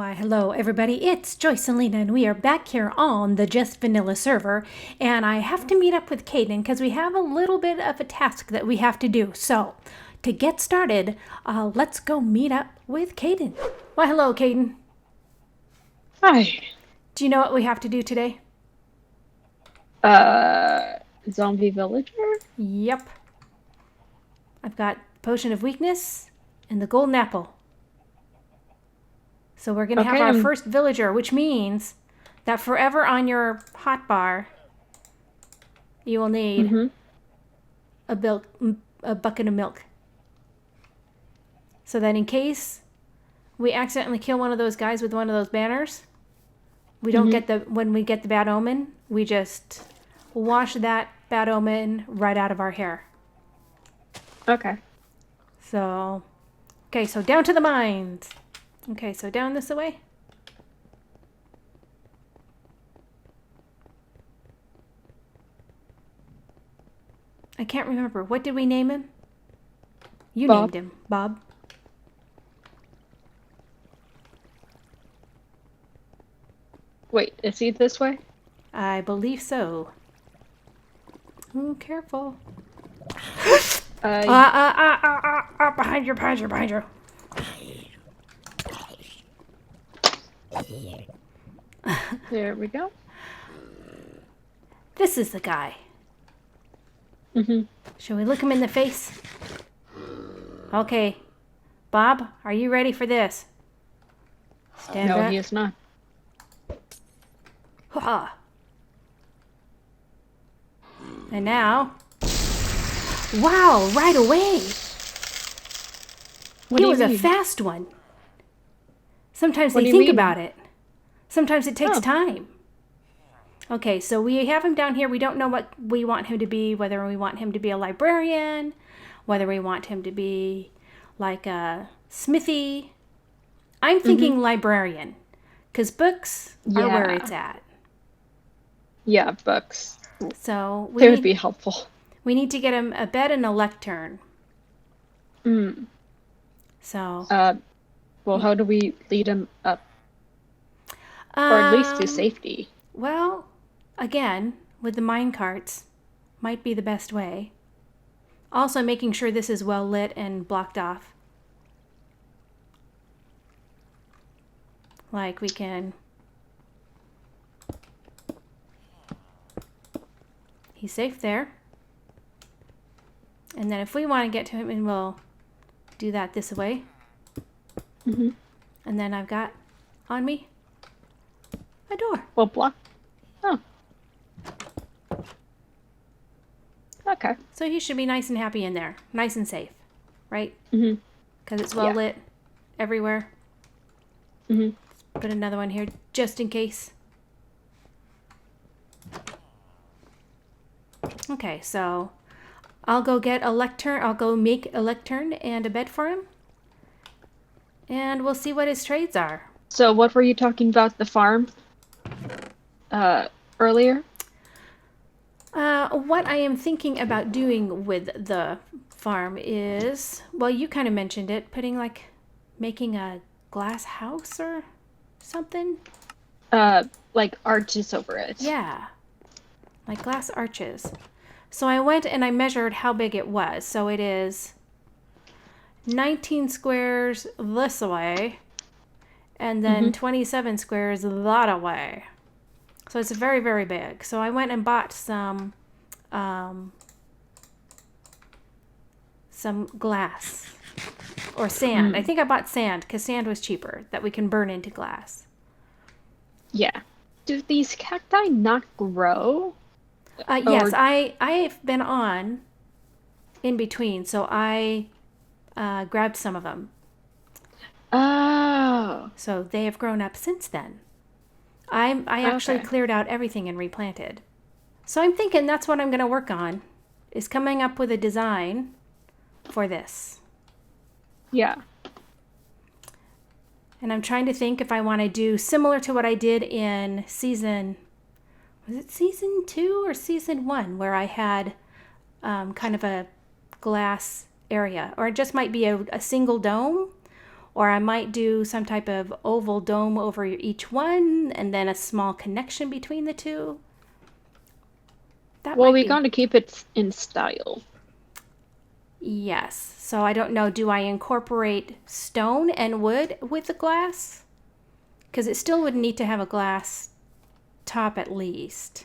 Why, hello everybody, it's Joycelina and we are back here on the Just Vanilla server, and I have to meet up with Caden because we have a little bit of a task that we have to do. So, to get started, let's go meet up with Caden. Why, hello Caden. Hi. Do you know what we have to do today? Zombie villager? Yep. I've got Potion of Weakness and the Golden Apple. So we're going to have our first villager, which means that forever on your hotbar, you will need a bucket of milk. So that in case we accidentally kill one of those guys with one of those banners, we don't get when we get the bad omen, we just wash that bad omen right out of our hair. Okay. So, okay, so down to the mines. Okay, so down this way. I can't remember. What did we name him? You named him, Bob. Wait, is he this way? I believe so. Ooh, careful. Behind you. There we go. This is the guy. Shall we look him in the face? Okay. Bob, are you ready for this? Stand no, back. he is not. Ha! And now... Wow, right away! He was a fast one. Sometimes they think about it. Sometimes it takes time. Okay, so we have him down here. We don't know what we want him to be, whether we want him to be a librarian, whether we want him to be like a smithy. I'm thinking librarian, because books are where it's at. Yeah, books. So they would be helpful. We need to get him a bed and a lectern. So. Well, how do we lead him up? Or at least to safety? Well, again, with the mine carts, might be the best way. Also, making sure this is well lit and blocked off. Like we can... He's safe there. And then if we want to get to him, and we'll do that this way. And then I've got on me a door. Well, block. Oh. Okay. So he should be nice and happy in there. Nice and safe. Right? Because it's well lit everywhere. Put another one here just in case. Okay, so I'll go get a lectern. I'll go make a lectern and a bed for him. And we'll see what his trades are. So what were you talking about, the farm? Earlier? What I am thinking about doing with the farm is, well, you kind of mentioned it, making a glass house or something? Like arches over it. Yeah, like glass arches. So I went and I measured how big it was. So it is 19 squares this way, and then 27 squares that way. So it's very, very big. So I went and bought some glass or sand. I think I bought sand because sand was cheaper that we can burn into glass. Yeah. Do these cacti not grow? Yes, I've been on in between, so I grabbed some of them. Oh. So they have grown up since then. I actually cleared out everything and replanted. So I'm thinking that's what I'm going to work on, is coming up with a design for this. Yeah. And I'm trying to think if I want to do similar to what I did in season 2 or season 1, where I had kind of a glass area, or it just might be a single dome, Or I might do some type of oval dome over each one and then a small connection between the two. Well, we're going to keep it in style. Yes. So I don't know, do I incorporate stone and wood with the glass? Because it still would need to have a glass top at least.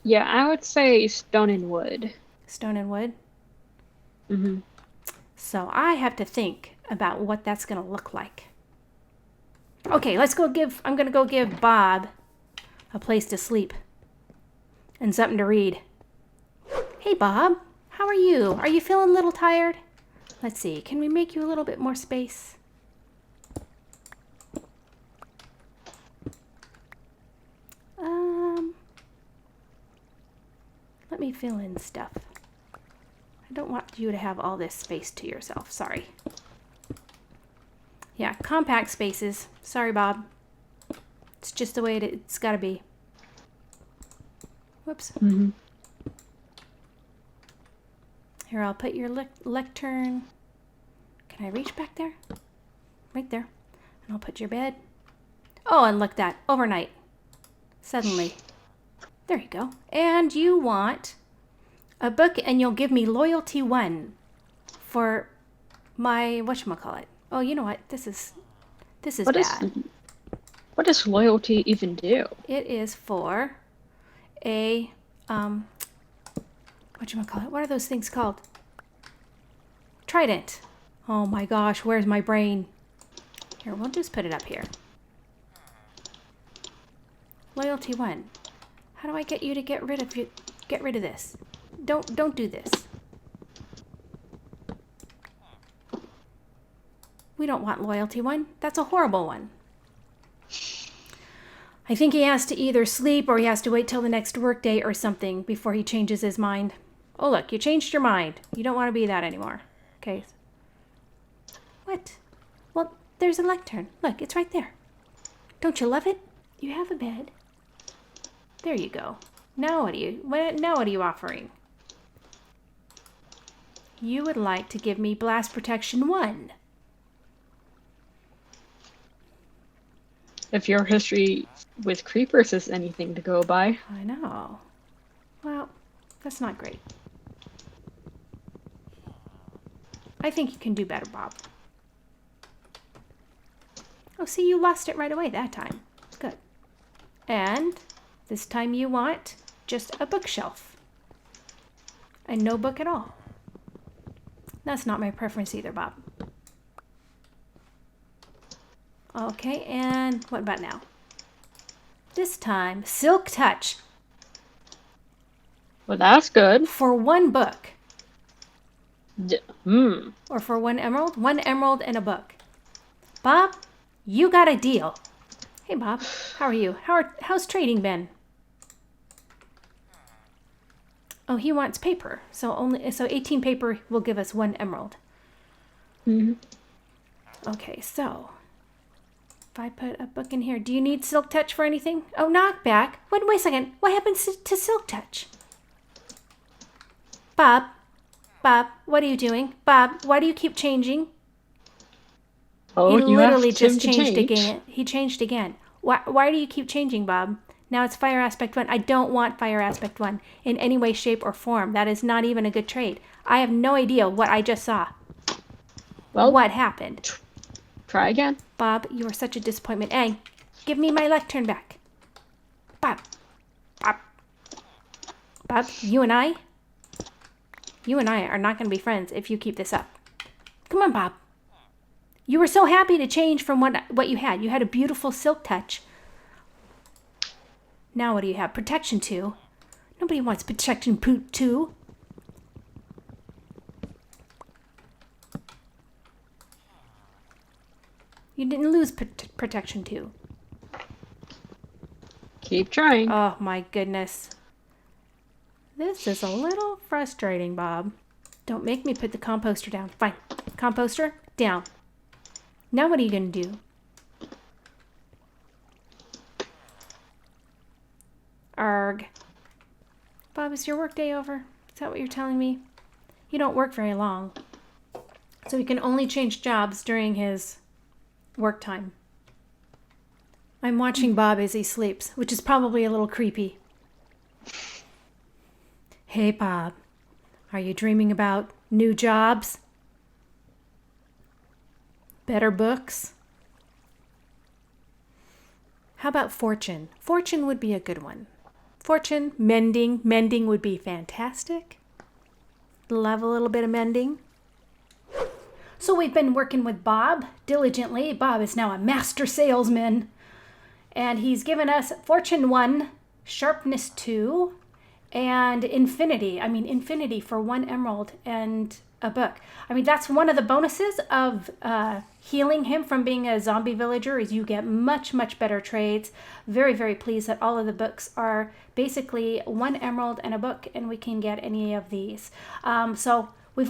Yeah, I would say stone and wood. Stone and wood? Mm-hmm. So I have to think about what that's going to look like. Okay, I'm going to go give Bob a place to sleep and something to read. Hey, Bob, how are you? Are you feeling a little tired? Let's see, can we make you a little bit more space? Let me fill in stuff. I don't want you to have all this space to yourself, sorry. Yeah, compact spaces. Sorry, Bob. It's just the way it's got to be. Whoops. Mm-hmm. Here, I'll put your lectern. Can I reach back there? Right there. And I'll put your bed. Oh, and look at that. Overnight. Suddenly. There you go. And you want a book, and you'll give me loyalty 1 for my whatchamacallit. Oh, you know what? This is bad. What does loyalty even do? It is for a whatchamacallit? What are those things called? Trident. Oh my gosh, where's my brain? Here, we'll just put it up here. Loyalty 1. How do I get you to get rid of this? Don't do this. We don't want loyalty 1. That's a horrible one. I think he has to either sleep or he has to wait till the next workday or something before he changes his mind. Oh, look, you changed your mind. You don't want to be that anymore. Okay. What? Well, there's a lectern. Look, it's right there. Don't you love it? You have a bed. There you go. Now what are you offering? You would like to give me blast protection 1. If your history with creepers is anything to go by. I know. Well, that's not great. I think you can do better, Bob. Oh, see, you lost it right away that time. Good. And this time you want just a bookshelf. And no book at all. That's not my preference either, Bob. Okay, and what about now? This time, Silk Touch. Well, that's good. For 1 book. Hmm. Or for 1 emerald. 1 emerald and a book. Bob, you got a deal. Hey, Bob, how are you? How's trading been? Oh, he wants paper. So 18 paper will give us 1 emerald. Mm-hmm. Okay, so if I put a book in here, do you need Silk Touch for anything? Oh, knockback. Wait a second. What happens to Silk Touch? Bob, what are you doing? Bob, why do you keep changing? Oh, he you literally asked him just to changed change. again. He changed again. Why do you keep changing, Bob? Now it's Fire Aspect 1. I don't want Fire Aspect 1 in any way, shape, or form. That is not even a good trade. I have no idea what I just saw. Well, what happened? Try again. Bob, you are such a disappointment. Hey, give me my lectern back. Bob, you and I are not going to be friends if you keep this up. Come on, Bob. You were so happy to change from what you had. You had a beautiful Silk Touch. Now what do you have? Protection 2. Nobody wants Protection 2. You didn't lose Protection 2. Keep trying. Oh my goodness. This is a little frustrating, Bob. Don't make me put the composter down. Fine. Composter, down. Now what are you going to do? Arg. Bob, is your work day over? Is that what you're telling me? You don't work very long. So he can only change jobs during his work time. I'm watching Bob as he sleeps, which is probably a little creepy. Hey, Bob, are you dreaming about new jobs? Better books? How about fortune? Fortune would be a good one. Fortune, mending. Mending would be fantastic. Love a little bit of mending. So we've been working with Bob diligently. Bob is now a master salesman. And he's given us Fortune 1, Sharpness 2, and Infinity. I mean, Infinity for 1 emerald and a book. I mean, that's one of the bonuses of healing him from being a zombie villager is you get much, much better trades. Very, very pleased that all of the books are basically 1 emerald and a book, and we can get any of these. So we've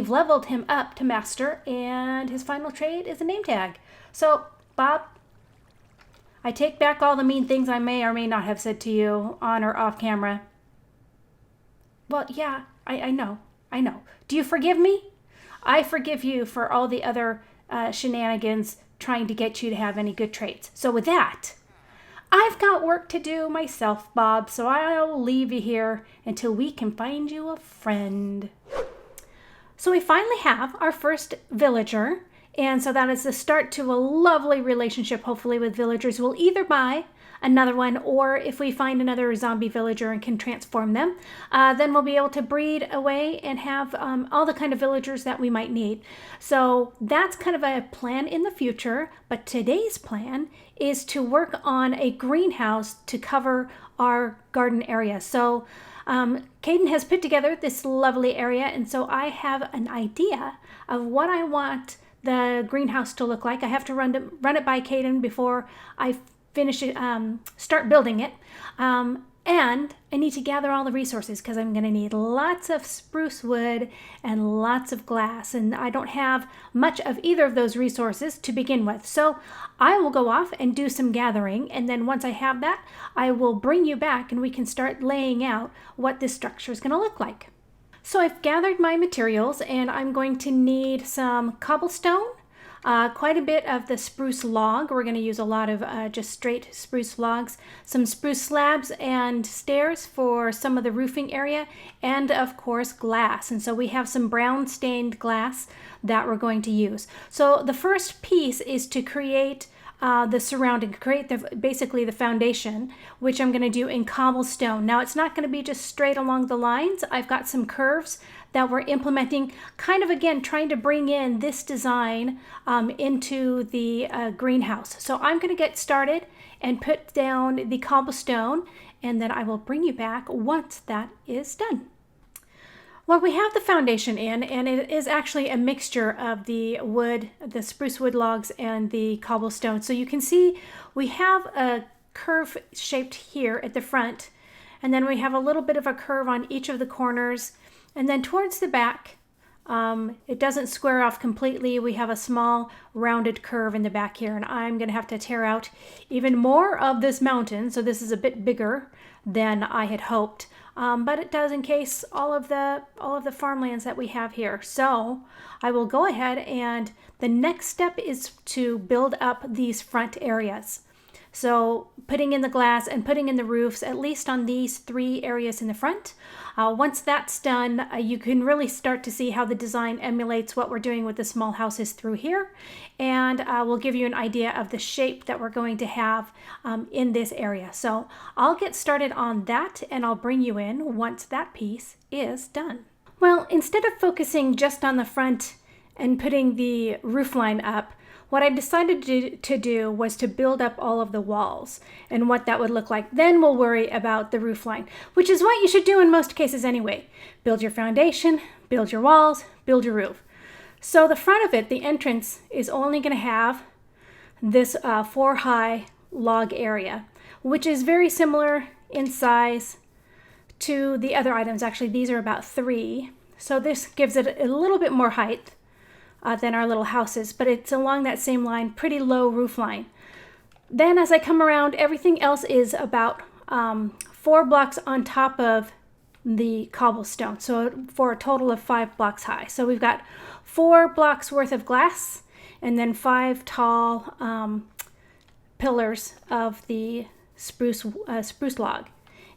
leveled him up to master, and his final trade is a name tag. So, Bob, I take back all the mean things I may or may not have said to you on or off camera. Well, yeah, I know. Do you forgive me? I forgive you for all the other shenanigans trying to get you to have any good traits. So with that, I've got work to do myself, Bob, so I'll leave you here until we can find you a friend. So we finally have our first villager. And so that is the start to a lovely relationship, hopefully, with villagers. We'll either buy another one, or if we find another zombie villager and can transform them, then we'll be able to breed away and have all the kind of villagers that we might need. So that's kind of a plan in the future. But today's plan is to work on a greenhouse to cover our garden area. So Caden has put together this lovely area. And so I have an idea of what I want the greenhouse to look like. I have to run it by Caden before I finish it, start building it. And I need to gather all the resources because I'm going to need lots of spruce wood and lots of glass. And I don't have much of either of those resources to begin with. So I will go off and do some gathering. And then once I have that, I will bring you back and we can start laying out what this structure is going to look like. So I've gathered my materials and I'm going to need some cobblestone, quite a bit of the spruce log. We're going to use a lot of just straight spruce logs, some spruce slabs and stairs for some of the roofing area, and of course glass. And so we have some brown stained glass that we're going to use. So the first piece is to create the surrounding, create basically the foundation, which I'm going to do in cobblestone. Now it's not going to be just straight along the lines. I've got some curves that we're implementing, kind of again trying to bring in this design into the greenhouse. So I'm going to get started and put down the cobblestone, and then I will bring you back once that is done. Well, we have the foundation in, and it is actually a mixture of the wood, the spruce wood logs, and the cobblestone. So you can see we have a curve shaped here at the front, and then we have a little bit of a curve on each of the corners. And then towards the back, it doesn't square off completely. We have a small rounded curve in the back here, and I'm going to have to tear out even more of this mountain. So this is a bit bigger than I had hoped. But it does encase all of the farmlands that we have here. So I will go ahead, and the next step is to build up these front areas. So putting in the glass and putting in the roofs, at least on these 3 areas in the front. Once that's done, you can really start to see how the design emulates what we're doing with the small houses through here. And we'll give you an idea of the shape that we're going to have in this area. So I'll get started on that, and I'll bring you in once that piece is done. Well, instead of focusing just on the front and putting the roof line up, what I decided to do was to build up all of the walls and what that would look like. Then we'll worry about the roof line, which is what you should do in most cases anyway. Build your foundation, build your walls, build your roof. So the front of it, the entrance, is only going to have this 4-high log area, which is very similar in size to the other items. Actually, these are about 3. So this gives it a little bit more height than our little houses, but it's along that same line, pretty low roof line. Then as I come around, everything else is about 4 blocks on top of the cobblestone. So for a total of 5 blocks high. So we've got 4 blocks worth of glass and then 5 tall pillars of the spruce log.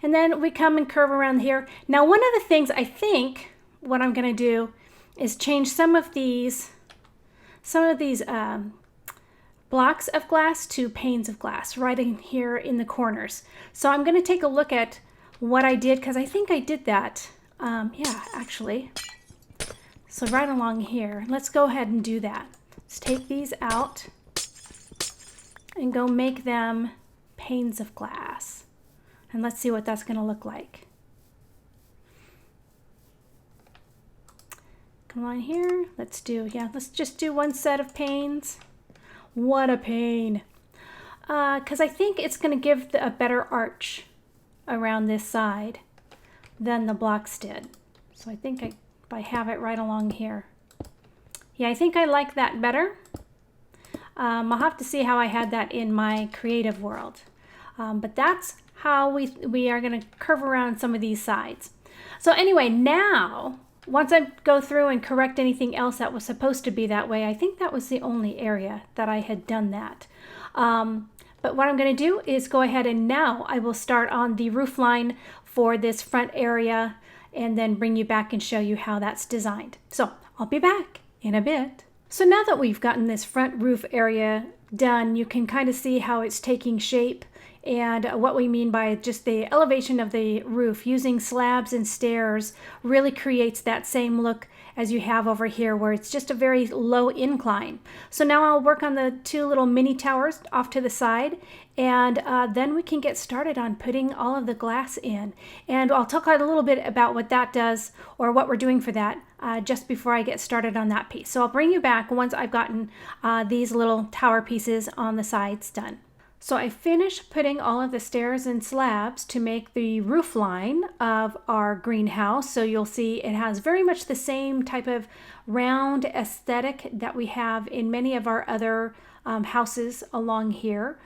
And then we come and curve around here. Now, one of the things I think what I'm going to do is change some of these blocks of glass to panes of glass right in here in the corners. So I'm going to take a look at what I did, because I think I did that. Yeah, actually. So right along here, let's go ahead and do that. Let's take these out and go make them panes of glass. And let's see what that's going to look like. Come on here. Let's just do one set of panes. What a pain. Because I think it's going to give a better arch around this side than the blocks did. So I think if I have it right along here. Yeah, I think I like that better. I'll have to see how I had that in my creative world. But that's how we are going to curve around some of these sides. So anyway, now, once I go through and correct anything else that was supposed to be that way, I think that was the only area that I had done that. But what I'm going to do is go ahead and now I will start on the roof line for this front area and then bring you back and show you how that's designed. So I'll be back in a bit. So now that we've gotten this front roof area done, you can kind of see how it's taking shape and what we mean by just the elevation of the roof. Using slabs and stairs really creates that same look as you have over here, where it's just a very low incline. So now I'll work on the 2 little mini towers off to the side, and then we can get started on putting all of the glass in. And I'll talk a little bit about what that does, or what we're doing for that, just before I get started on that piece. So I'll bring you back once I've gotten these little tower pieces on the sides done. So I finished putting all of the stairs and slabs to make the roof line of our greenhouse. So you'll see it has very much the same type of round aesthetic that we have in many of our other houses along here.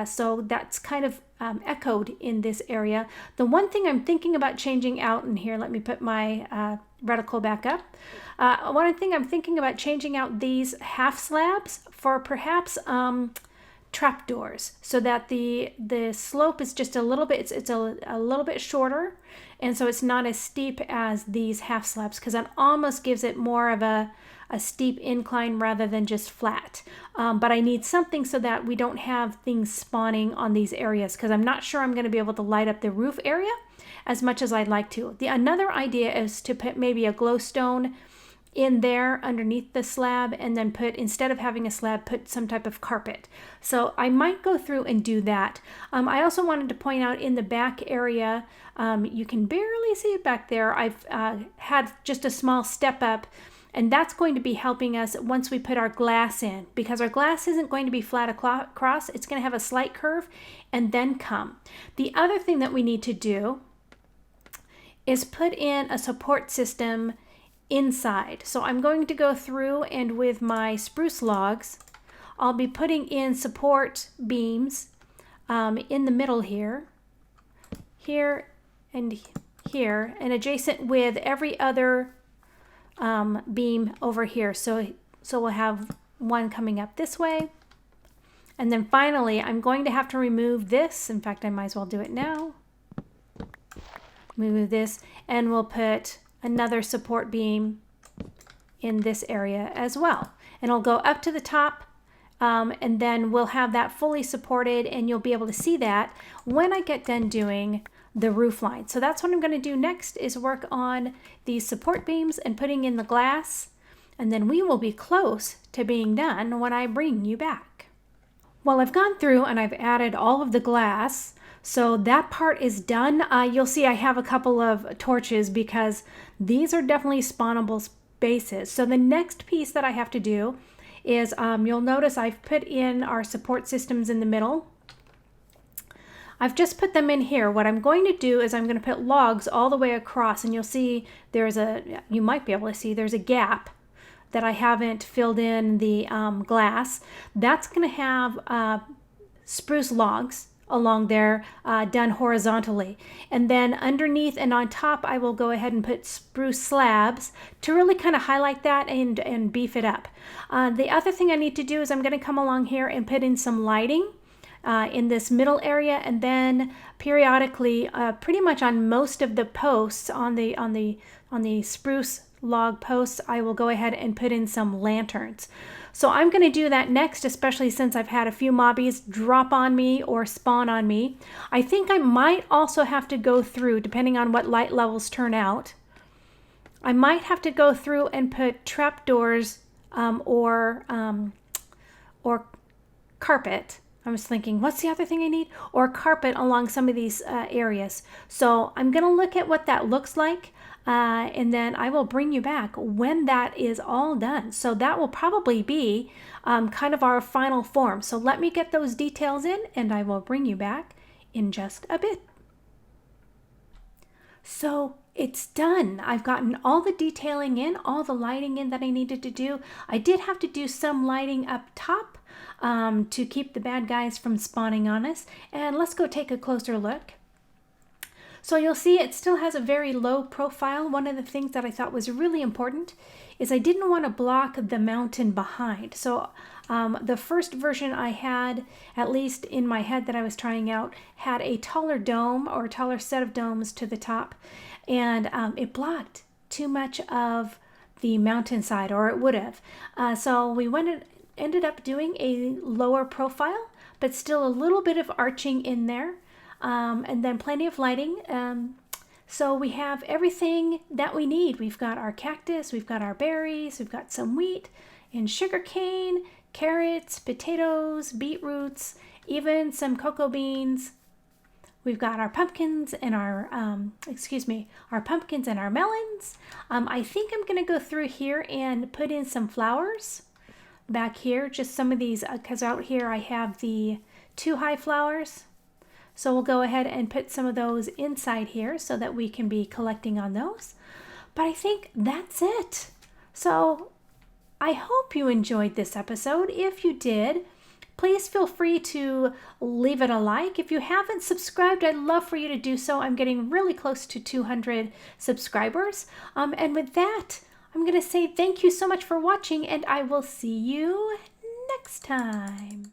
So that's kind of echoed in this area. The one thing I'm thinking about changing out in here, let me put my reticle back up. One thing I'm thinking about changing out these half slabs for perhaps trapdoors, so that the slope is just a little bit, it's a little bit shorter, and so it's not as steep as these half slabs, because that almost gives it more of a steep incline rather than just flat. But I need something so that we don't have things spawning on these areas, because I'm not sure I'm going to be able to light up the roof area as much as I'd like to. Another idea is to put maybe a glowstone in there underneath the slab, and then put, instead of having a slab, put some type of carpet. So I might go through and do that. I also wanted to point out in the back area, you can barely see it back there. I've had just a small step up, and that's going to be helping us once we put our glass in, because our glass isn't going to be flat across. It's going to have a slight curve and then come. The other thing that we need to do is put in a support system inside. So I'm going to go through, and with my spruce logs, I'll be putting in support beams in the middle here, and here, and adjacent with every other beam over here. So we'll have one coming up this way, and then finally I'm going to have to remove this. In fact, I might as well do it now. Remove this, and we'll put another support beam in this area as well. And it'll go up to the top, and then we'll have that fully supported, and you'll be able to see that when I get done doing the roof line. So that's what I'm going to do next, is work on these support beams and putting in the glass, and then we will be close to being done when I bring you back. Well, I've gone through and I've added all of the glass, so that part is done. You'll see I have a couple of torches because these are definitely spawnable spaces. So the next piece that I have to do is, you'll notice I've put in our support systems in the middle. I've just put them in here. What I'm going to do is I'm going to put logs all the way across, and you'll see you might be able to see there's a gap that I haven't filled in the glass. That's going to have spruce logs along there done horizontally. And then underneath and on top, I will go ahead and put spruce slabs to really kind of highlight that and beef it up. The other thing I need to do is I'm going to come along here and put in some lighting in this middle area, and then periodically, pretty much on most of the posts on the spruce log posts, I will go ahead and put in some lanterns. So I'm going to do that next, especially since I've had a few mobbies drop on me or spawn on me. I think I might also have to go through, depending on what light levels turn out, I might have to go through and put trapdoors or carpet. I was thinking, what's the other thing I need? Or carpet along some of these areas. So I'm going to look at what that looks like. And then I will bring you back when that is all done. So that will probably be kind of our final form. So let me get those details in and I will bring you back in just a bit. So it's done. I've gotten all the detailing in, all the lighting in that I needed to do. I did have to do some lighting up top to keep the bad guys from spawning on us. And let's go take a closer look. So you'll see it still has a very low profile. One of the things that I thought was really important is I didn't want to block the mountain behind. So the first version I had, at least in my head that I was trying out, had a taller dome or a taller set of domes to the top. And it blocked too much of the mountainside, or it would have. So we ended up doing a lower profile, but still a little bit of arching in there. And then plenty of lighting. So we have everything that we need. We've got our cactus, we've got our berries, we've got some wheat and sugar cane, carrots, potatoes, beetroots, even some cocoa beans. We've got our pumpkins and our pumpkins and our melons. I think I'm going to go through here and put in some flowers back here, just some of these, because out here I have the 2 high flowers. So we'll go ahead and put some of those inside here so that we can be collecting on those. But I think that's it. So I hope you enjoyed this episode. If you did, please feel free to leave it a like. If you haven't subscribed, I'd love for you to do so. I'm getting really close to 200 subscribers. And with that, I'm going to say thank you so much for watching, and I will see you next time.